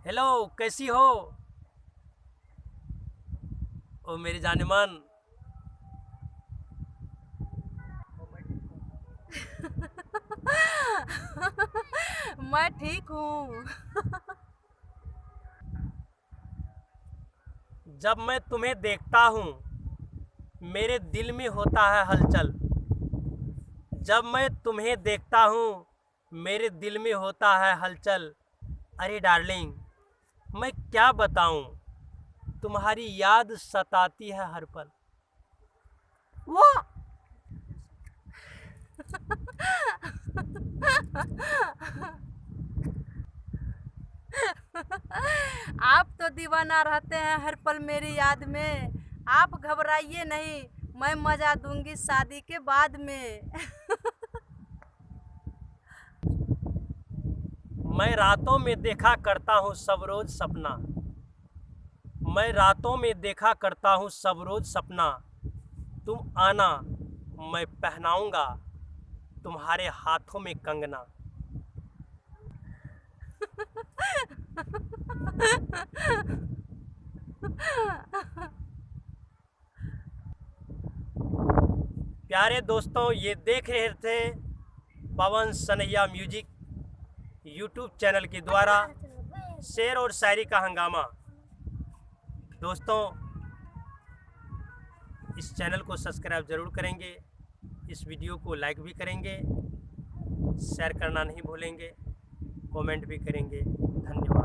Hello, कैसी हो? ओ मेरी जानेमान। मैं ठीक हूँ। जब मैं तुम्हें देखता हूँ मेरे दिल में होता है हलचल। जब मैं तुम्हें देखता हूँ मेरे दिल में होता है हलचल। अरे डार्लिंग, मैं क्या बताऊँ, तुम्हारी याद सताती है हर पल। वो आप तो दीवाना रहते हैं हर पल मेरी याद में। आप घबराइए नहीं, मैं मजा दूंगी शादी के बाद में। मैं रातों में देखा करता हूँ सब रोज सपना। मैं रातों में देखा करता हूँ सब रोज सपना। तुम आना, मैं पहनाऊंगा तुम्हारे हाथों में कंगना। प्यारे दोस्तों, ये देख रहे थे पवन सनैया म्यूजिक यूट्यूब चैनल के द्वारा शेर और शायरी का हंगामा। दोस्तों, इस चैनल को सब्सक्राइब ज़रूर करेंगे, इस वीडियो को लाइक भी करेंगे, शेयर करना नहीं भूलेंगे, कमेंट भी करेंगे। धन्यवाद।